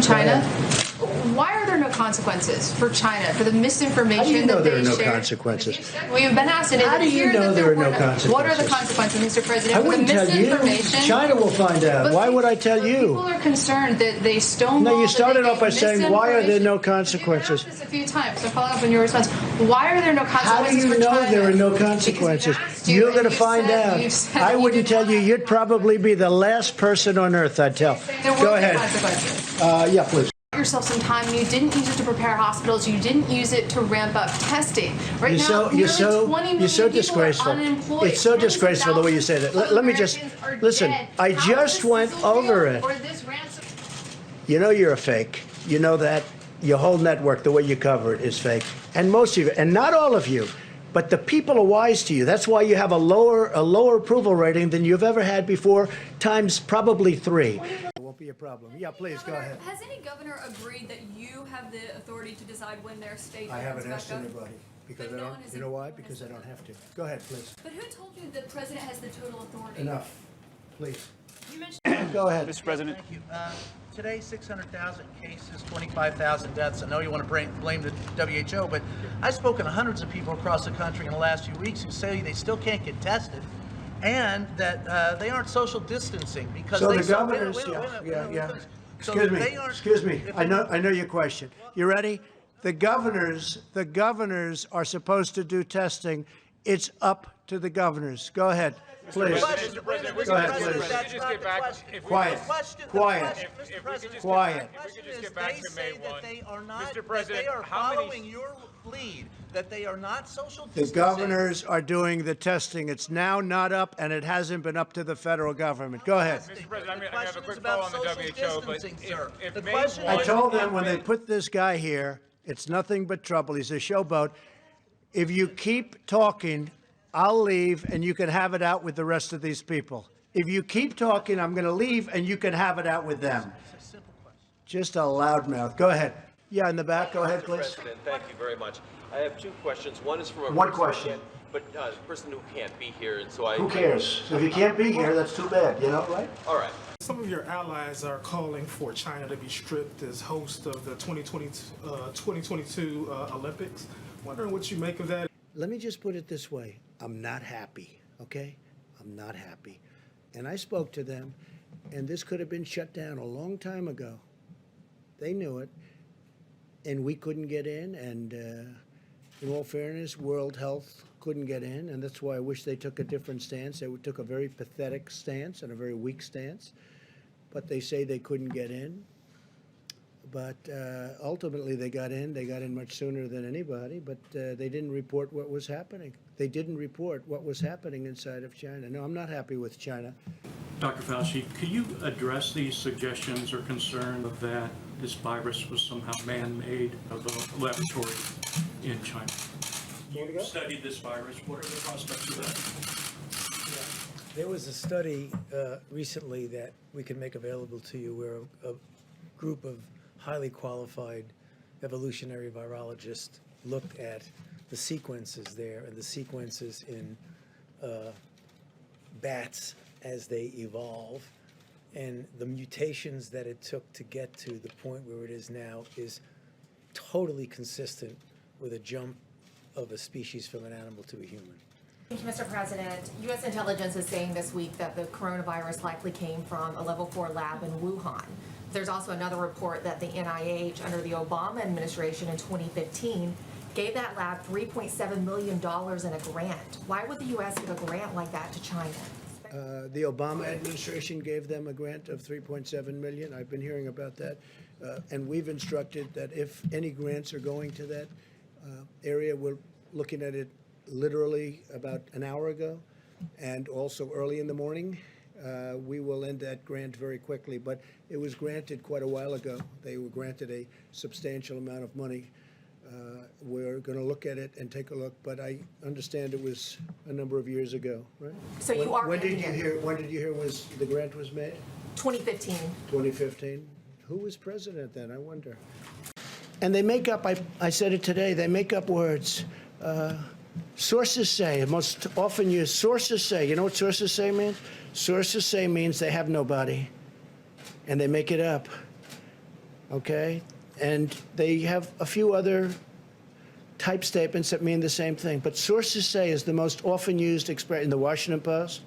China. Why are there no consequences for China for the misinformation How do you know that there they are no share? consequences? We've been asked, and How do you know there are no consequences? What are the consequences, Mr. President, I for the wouldn't tell you. misinformation? China will find out. But Why would I tell you? People are concerned that they stonewall. No, you started off by saying, why are there no misinformation. consequences? You've asked this a few times, so following up on your response. Why are there no How do consequences you for know China? there are no Because consequences? we've asked you, You're and going to you've find said- out. you've said I that you wouldn't did tell not you. have You'd probably be the last person on earth I'd tell. There Go were ahead. consequences. Yeah, please. Yourself some time. You didn't use it to prepare hospitals. You didn't use it to ramp up testing. Right now, nearly 20 million people disgraceful. are unemployed. It's so Tens of disgraceful the way you say that. thousands Let of me just Americans are listen. dead. I How just is this went sizzle over real, it. or this ransom? You know you're a fake. You know that. Your whole network, the way you cover it, is fake. And most of you, and not all of you, but the people are wise to you. That's why you have a lower approval rating than you've ever had before, times probably 3. It won't be a problem. Yeah, please, go ahead. Has any governor agreed that you have the authority to decide when their state I haven't opens asked back up? anybody. Because But I no don't, one has you know why? has Because I said don't that. have to. Go ahead, please. But who told you the president has the total authority? Enough. Please. You mentioned Go ahead. Mr. President. Thank you. Today, 600,000 cases, 25,000 deaths. I know you want to blame the WHO, but I've spoken to hundreds of people across the country in the last few weeks who say they still can't get tested and that they aren't social distancing because So they the governors, Excuse me. I know your question. You ready? The governors are supposed to do testing. It's up to the governors. Go ahead, please. Mr. President, Go ahead, please. If we could just get back, Quiet. Quiet. Quiet. If we could just get back to May 1. They are not, Mr. President, they are how following many? your lead, that they are not social The distancing. governors are doing the testing. It's now not up, and it hasn't been up to the federal government. Go ahead. Mr. President, I have a The quick question follow is on the about WHO, social but distancing, sir. if The May question 1. I told them when they put this guy here, it's nothing but trouble. He's a showboat. If you keep talking, I'll leave, and you can have it out with the rest of these people. If you keep talking, I'm going to leave, and you can have it out with them. Just a loudmouth. Go ahead. Yeah, in the back. Go ahead, Mr. please. President, thank you very much. I have 2 questions. One is from a One person who question. can't- But a person who can't be here, and so I. Who cares? If you can't be here, that's too bad, you know, right? All right. Some of your allies are calling for China to be stripped as host of the 2022 Olympics. Wondering what you make of that. Let me just put it this way. I'm not happy, okay? I'm not happy. And I spoke to them, and this could have been shut down a long time ago. They knew it, and we couldn't get in, and in all fairness, World Health couldn't get in, and that's why I wish they took a different stance. They took a very pathetic stance and a very weak stance, but they say they couldn't get in. But ultimately, they got in. They got in much sooner than anybody, but they didn't report what was happening. They didn't report what was happening inside of China. No, I'm not happy with China. Dr. Fauci, could you address these suggestions or concern that this virus was somehow man-made of a laboratory in China? You studied this virus. What are the prospects of that? There was a study recently that we can make available to you where a group of highly qualified evolutionary virologists looked at the sequences there and the sequences in bats as they evolve, and the mutations that it took to get to the point where it is now is totally consistent with a jump of a species from an animal to a human. Thank you, Mr. President. U.S. intelligence is saying this week that the coronavirus likely came from a level 4 lab in Wuhan. There's also another report that the NIH, under the Obama administration in 2015, gave that lab $3.7 million in a grant. Why would the U.S. give a grant like that to China? The Obama administration gave them a grant of $3.7 million. I've been hearing about that. And we've instructed that if any grants are going to that area, we're looking at it literally about an hour ago, and also early in the morning. We will end that grant very quickly, but it was granted quite a while ago. They were granted a substantial amount of money. We're going to look at it and take a look, but I understand it was a number of years ago, right? So you are when did you ending it. hear? When did you hear was the grant was made? 2015. 2015. Who was president then? I wonder. And they make up. I said it today. They make up words. Sources say. Most often use sources say. You know what sources say means? Sources say means they have nobody, and they make it up. okay? And they have a few other type statements that mean the same thing. But sources say is the most often used expression in the Washington Post,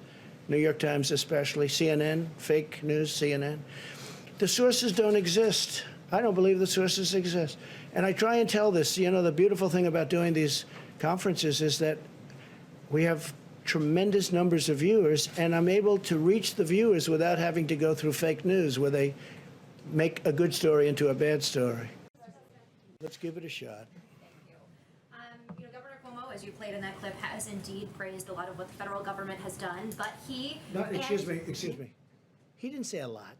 New York Times especially, CNN, fake news, CNN. The sources don't exist. I don't believe the sources exist. And I try and tell this, you know, the beautiful thing about doing these conferences is that we have tremendous numbers of viewers, and I'm able to reach the viewers without having to go through fake news where they make a good story into a bad story. Let's give it a shot. You know, Governor Cuomo, as you played in that clip, has indeed praised a lot of what the federal government has done, but he... No, excuse me. He didn't say a lot.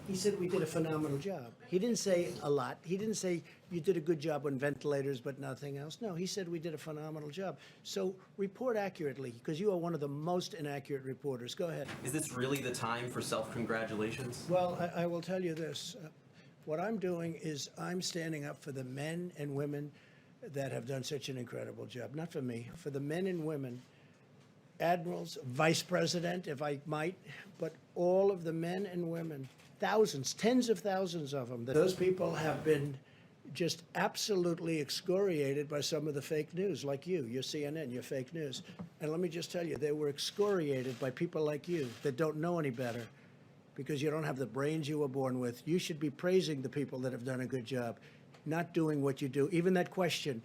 He said we did a phenomenal job. He didn't say a lot. He didn't say you did a good job on ventilators but nothing else. No, he said we did a phenomenal job. So report accurately, because you are one of the most inaccurate reporters. Go ahead. Is this really the time for self-congratulations? Well, I will tell you this. What I'm doing is I'm standing up for the men and women that have done such an incredible job. Not for me, for the men and women, admirals, vice president, if I might, but all of the men and women, thousands, tens of thousands of them. Those people have been just absolutely excoriated by some of the fake news, like you, your CNN, your fake news. And let me just tell you, they were excoriated by people like you that don't know any better because you don't have the brains you were born with. You should be praising the people that have done a good job, not doing what you do. Even that question,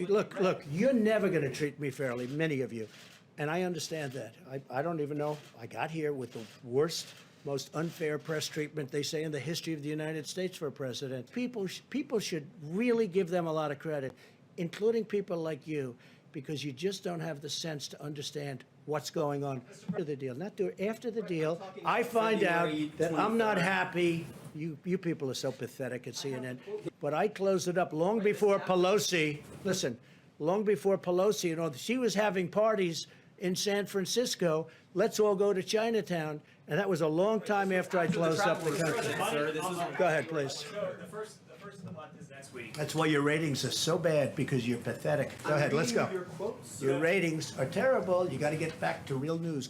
look, you're never going to treat me fairly, many of you. And I understand that. I don't even know. I got here with the worst, most unfair press treatment, they say, in the history of the United States for a president. People should really give them a lot of credit, including people like you, because you just don't have the sense to understand what's going on after the deal. After the deal, I find out that I'm not happy. You people are so pathetic at CNN. But I closed it up long before Pelosi. Listen, long before Pelosi, you know, she was having parties in San Francisco. Let's all go to Chinatown. And that was a long time after I closed up the country. Go ahead, please. The first of the month is next week. That's why your ratings are so bad, because you're pathetic. Go ahead, let's go. Your ratings are terrible. You got to get back to real news.